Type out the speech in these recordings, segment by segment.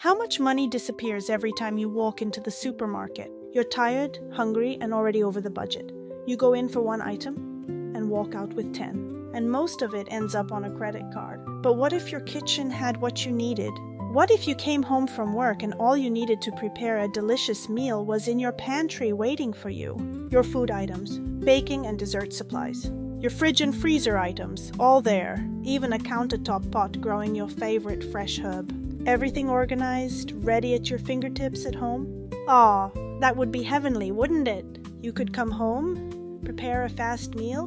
How much money disappears every time you walk into the supermarket? You're tired, hungry, and already over the budget. You go in for one item and walk out with 10. And most of it ends up on a credit card. But what if your kitchen had what you needed? What if you came home from work and all you needed to prepare a delicious meal was in your pantry waiting for you? Your food items, baking and dessert supplies. Your fridge and freezer items, all there. Even a countertop pot growing your favorite fresh herb. Everything organized, ready at your fingertips at home? Aw, that would be heavenly, wouldn't it? You could come home, prepare a fast meal,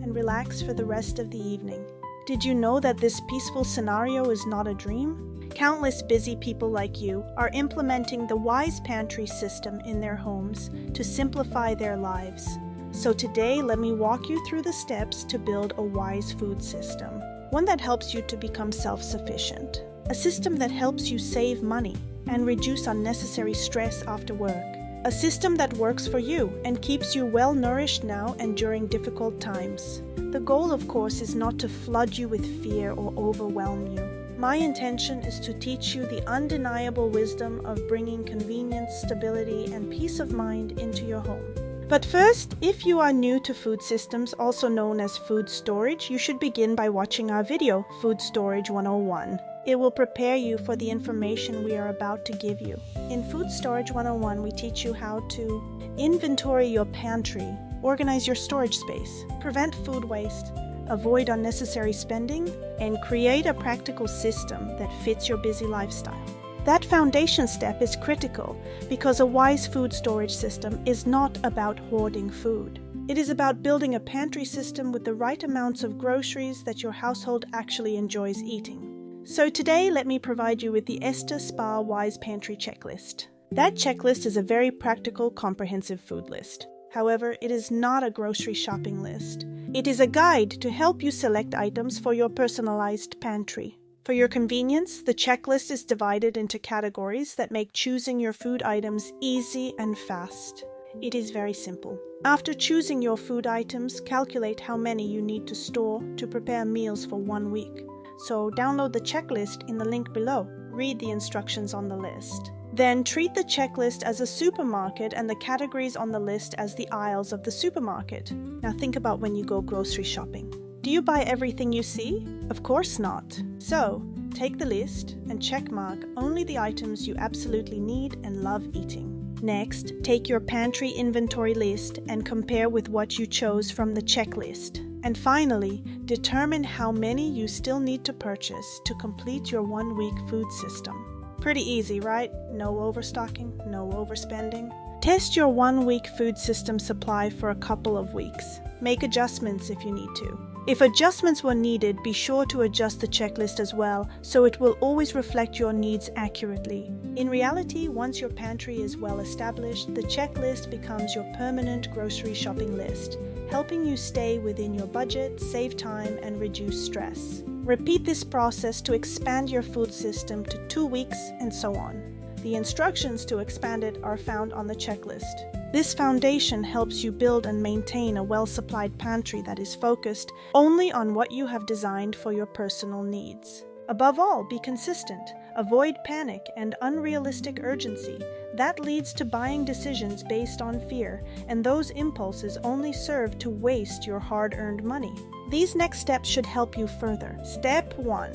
and relax for the rest of the evening. Did you know that this peaceful scenario is not a dream? Countless busy people like you are implementing the Wise Pantry system in their homes to simplify their lives. So today, let me walk you through the steps to build a wise food system, one that helps you to become self-sufficient. A system that helps you save money and reduce unnecessary stress after work. A system that works for you and keeps you well nourished now and during difficult times. The goal, of course, is not to flood you with fear or overwhelm you. My intention is to teach you the undeniable wisdom of bringing convenience, stability, and peace of mind into your home. But first, if you are new to food systems, also known as food storage, you should begin by watching our video, Food Storage 101. It will prepare you for the information we are about to give you. In Food Storage 101, we teach you how to inventory your pantry, organize your storage space, prevent food waste, avoid unnecessary spending, and create a practical system that fits your busy lifestyle. That foundation step is critical because a wise food storage system is not about hoarding food. It is about building a pantry system with the right amounts of groceries that your household actually enjoys eating. So today, let me provide you with the Esther Spa Wise Pantry Checklist. That checklist is a very practical, comprehensive food list. However, it is not a grocery shopping list. It is a guide to help you select items for your personalized pantry. For your convenience, the checklist is divided into categories that make choosing your food items easy and fast. It is very simple. After choosing your food items, calculate how many you need to store to prepare meals for 1 week. So download the checklist in the link below. Read the instructions on the list. Then treat the checklist as a supermarket and the categories on the list as the aisles of the supermarket. Now think about when you go grocery shopping. Do you buy everything you see? Of course not. So, take the list and checkmark only the items you absolutely need and love eating. Next, take your pantry inventory list and compare with what you chose from the checklist. And finally, determine how many you still need to purchase to complete your 1-week food system. Pretty easy, right? No overstocking, no overspending. Test your 1-week food system supply for a couple of weeks. Make adjustments if you need to. If adjustments were needed, be sure to adjust the checklist as well, so it will always reflect your needs accurately. In reality, once your pantry is well established, the checklist becomes your permanent grocery shopping list, helping you stay within your budget, save time, and reduce stress. Repeat this process to expand your food system to 2 weeks and so on. The instructions to expand it are found on the checklist. This foundation helps you build and maintain a well-supplied pantry that is focused only on what you have designed for your personal needs. Above all, be consistent. Avoid panic and unrealistic urgency. That leads to buying decisions based on fear, and those impulses only serve to waste your hard-earned money. These next steps should help you further. Step 1.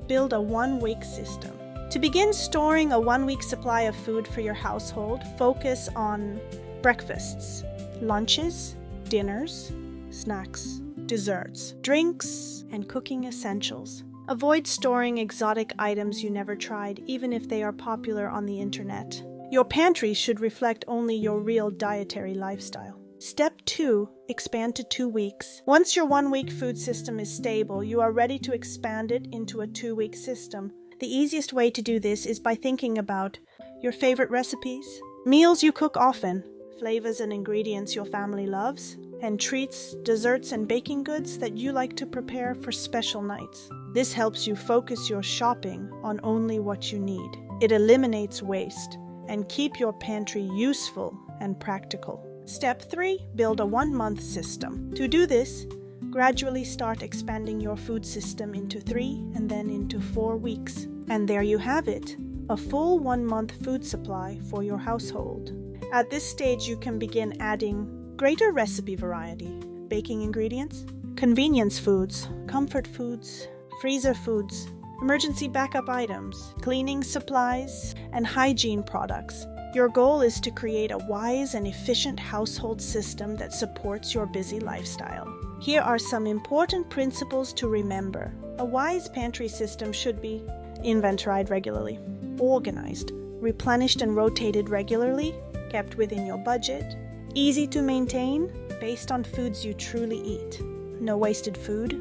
Build a 1-week system. To begin storing a 1-week supply of food for your household, focus on breakfasts, lunches, dinners, snacks, desserts, drinks, and cooking essentials. Avoid storing exotic items you never tried, even if they are popular on the internet. Your pantry should reflect only your real dietary lifestyle. Step 2. Expand to 2 weeks. Once your 1-week food system is stable, you are ready to expand it into a 2-week system. The easiest way to do this is by thinking about your favorite recipes, meals you cook often, flavors and ingredients your family loves, and treats, desserts, and baking goods that you like to prepare for special nights. This helps you focus your shopping on only what you need. It eliminates waste and keep your pantry useful and practical. Step 3. Build a 1-month system. To do this, gradually start expanding your food system into 3 and then into 4 weeks. And there you have it. a full 1-month food supply for your household. At this stage, you can begin adding greater recipe variety, baking ingredients, convenience foods, comfort foods, freezer foods, emergency backup items, cleaning supplies, and hygiene products. Your goal is to create a wise and efficient household system that supports your busy lifestyle. Here are some important principles to remember. A wise pantry system should be inventoried regularly, organized, replenished and rotated regularly, kept within your budget, easy to maintain, based on foods you truly eat. No wasted food,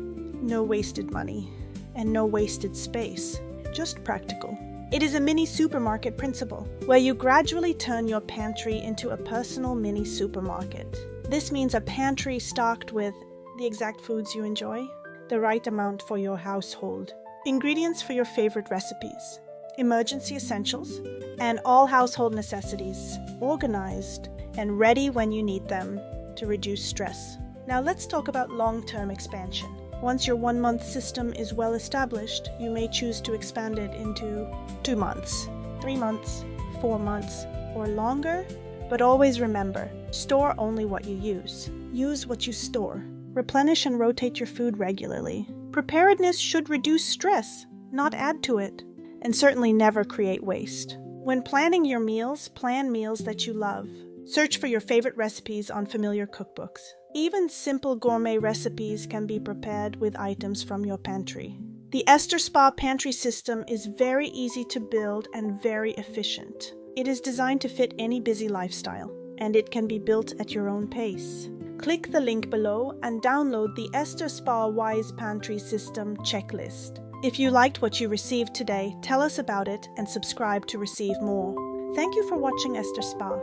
no wasted money, and no wasted space. Just practical. It is a mini supermarket principle, where you gradually turn your pantry into a personal mini supermarket. This means a pantry stocked with the exact foods you enjoy, the right amount for your household, ingredients for your favorite recipes, emergency essentials, and all household necessities, organized and ready when you need them to reduce stress. Now let's talk about long-term expansion. Once your 1-month system is well established, you may choose to expand it into 2 months, 3 months, 4 months, or longer. But always remember, store only what you use. Use what you store. Replenish and rotate your food regularly. Preparedness should reduce stress, not add to it, and certainly never create waste. When planning your meals, plan meals that you love. Search for your favorite recipes on familiar cookbooks. Even simple gourmet recipes can be prepared with items from your pantry. The Esther Spa pantry system is very easy to build and very efficient. It is designed to fit any busy lifestyle, and it can be built at your own pace. Click the link below and download the Esther Spa Wise Pantry System checklist. If you liked what you received today, tell us about it and subscribe to receive more. Thank you for watching Esther Spa.